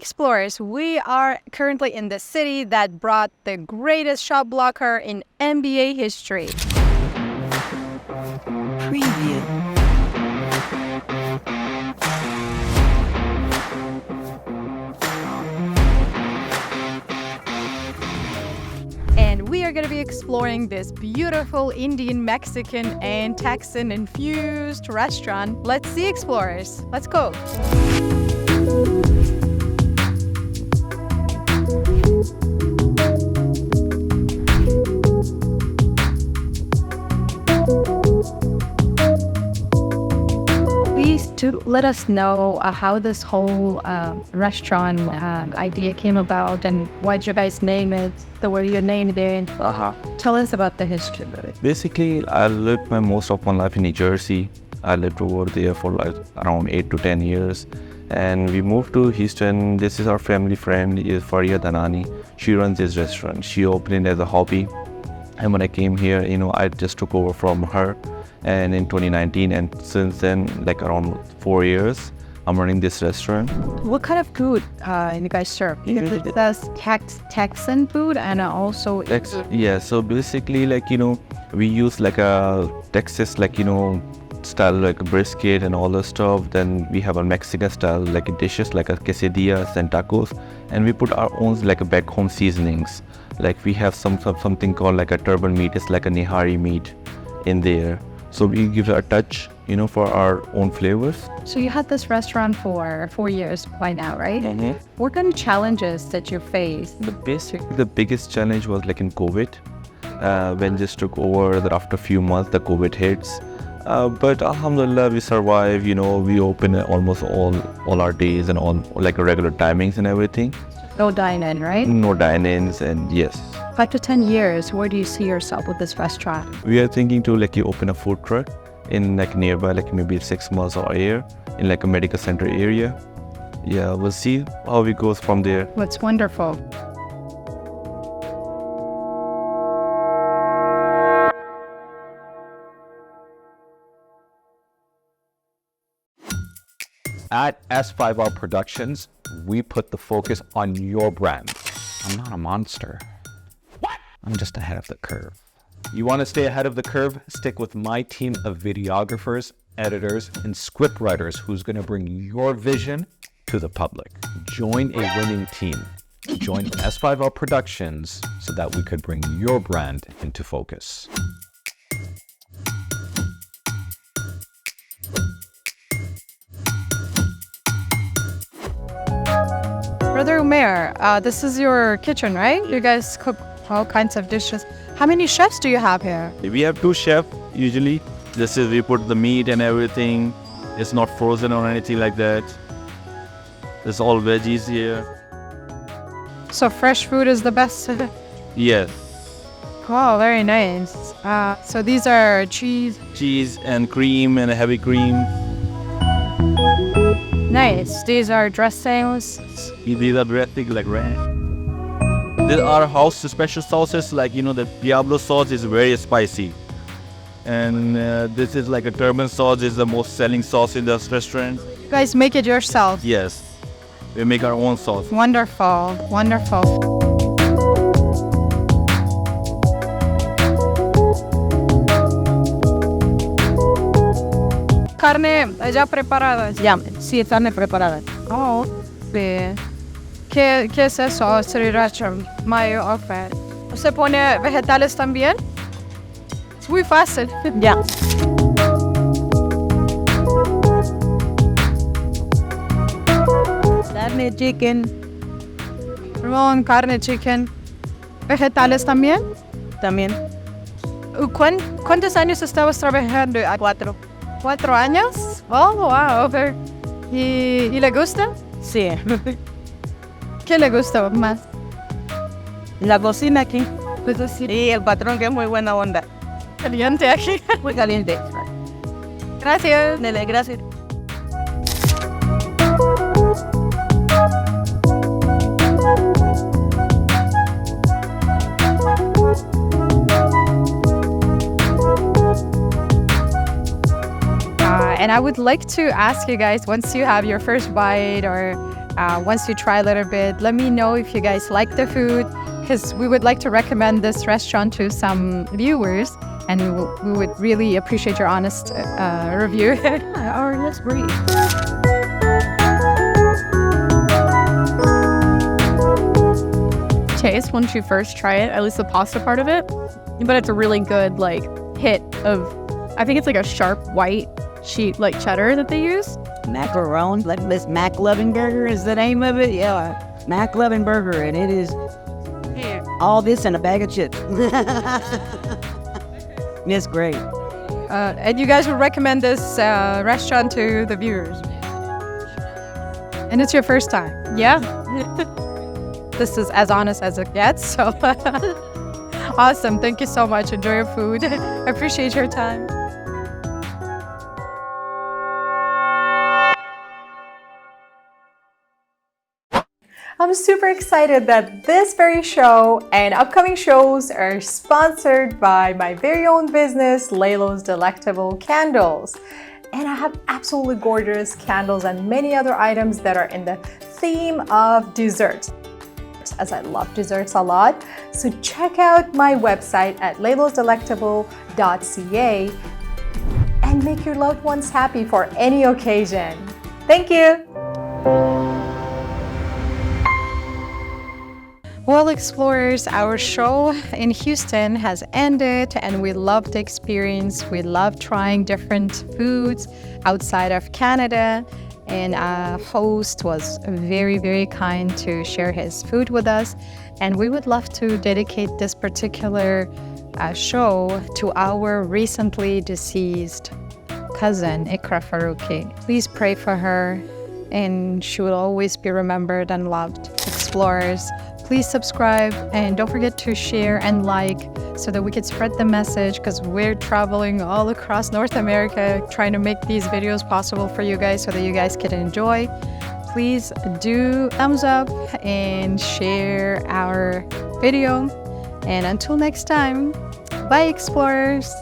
explorers, we are currently in the city that brought the greatest shot blocker in NBA history. Preview. And we are going to be exploring this beautiful Indian, Mexican, and Texan-infused restaurant. Let's see, explorers. Let's go. Please let us know how this whole restaurant idea came about and why'd you guys name it the way you named it. Tell us about the history of it. Basically, I lived most of my life in New Jersey. I lived over there for like around 8 to 10 years. And we moved to Houston. This is our family friend, is Birria Tacos. She runs this restaurant. She opened it as a hobby. And when I came here, I just took over from her. And in 2019, and since then, like around 4 years, I'm running this restaurant. What kind of food you guys serve? That's Texan food and also... Yeah, so basically, we use like a Texas, style, like brisket and all the stuff. Then we have a Mexican style, like dishes, like a quesadillas and tacos. And we put our own, back home seasonings. Like we have something called like a turban meat. It's like a Nihari meat in there. So we give it a touch, for our own flavors. So you had this restaurant for 4 years by now, right? Mm-hmm. What kind of challenges that you faced? The biggest challenge was like in COVID, when just took over. That after a few months, the COVID hits. But alhamdulillah, we survive. We open almost all our days and all like regular timings and everything. No dine-in, right? No dine-ins, and yes. 5 to 10 years, where do you see yourself with this restaurant? We are thinking to open a food truck in nearby, maybe 6 months or a year in a medical center area. Yeah, we'll see how it goes from there. What's wonderful. At S5R Productions, we put the focus on your brand. I'm not a monster. What? I'm just ahead of the curve. You want to stay ahead of the curve? Stick with my team of videographers, editors, and scriptwriters who's going to bring your vision to the public. Join a winning team. Join S5R Productions so that we could bring your brand into focus. Brother Umair, this is your kitchen, right? You guys cook all kinds of dishes. How many chefs do you have here? We have 2 chefs usually. This is we put the meat and everything. It's not frozen or anything like that. It's all veggies here. So fresh food is the best? Yes. Oh, very nice. So these are cheese? Cheese and cream and heavy cream. Nice. These are dressings? These are dressing like ranch. These are house special sauces, the Diablo sauce is very spicy. And this is like a Turban sauce, is the most selling sauce in this restaurant. You guys make it yourself? Yes. We make our own sauce. Wonderful, wonderful. Carne ya preparada. Ya, sí, carne preparada. Oh, sí. ¿Qué es eso, sriracha, mayo, okay? ¿Se pone vegetales también? Es muy fácil. Ya. Carne, chicken. Carne, chicken. ¿Vegetales también? También. ¿Cuántos años estabas trabajando? 4. 4 años? Oh, wow, okay. ¿Y le gusta? Sí. ¿Qué le gusta más? La cocina aquí. Pues así. Y el patrón, que es muy buena onda. Caliente aquí. Muy caliente. Gracias. Dele, gracias. And I would like to ask you guys, once you have your first bite or Once you try a little bit, let me know if you guys like the food, because we would like to recommend this restaurant to some viewers, and we would really appreciate your honest review. Or let's breathe. Taste once you first try it, at least the pasta part of it, but it's a really good like hit of, I think it's like a sharp white sheet like cheddar that they use. Macaron, like this Mac Loving Burger is the name of it. Yeah, Mac Loving Burger, and it is all this and a bag of chips. It's great. And you guys would recommend this restaurant to the viewers? And it's your first time? Yeah. This is as honest as it gets, so awesome. Thank you so much. Enjoy your food. I appreciate your time. I'm super excited that this very show and upcoming shows are sponsored by my very own business, Laylo's Delectable Candles. And I have absolutely gorgeous candles and many other items that are in the theme of desserts, as I love desserts a lot. So check out my website at laylosdelectable.ca and make your loved ones happy for any occasion. Thank you. Well, explorers, our show in Houston has ended, and we loved the experience. We loved trying different foods outside of Canada, and our host was very, very kind to share his food with us. And we would love to dedicate this particular show to our recently deceased cousin, Ikra Faruqi. Please pray for her, and she will always be remembered and loved. Explorers, please subscribe and don't forget to share and like so that we can spread the message, because we're traveling all across North America trying to make these videos possible for you guys so that you guys can enjoy. Please do thumbs up and share our video. And until next time, bye explorers!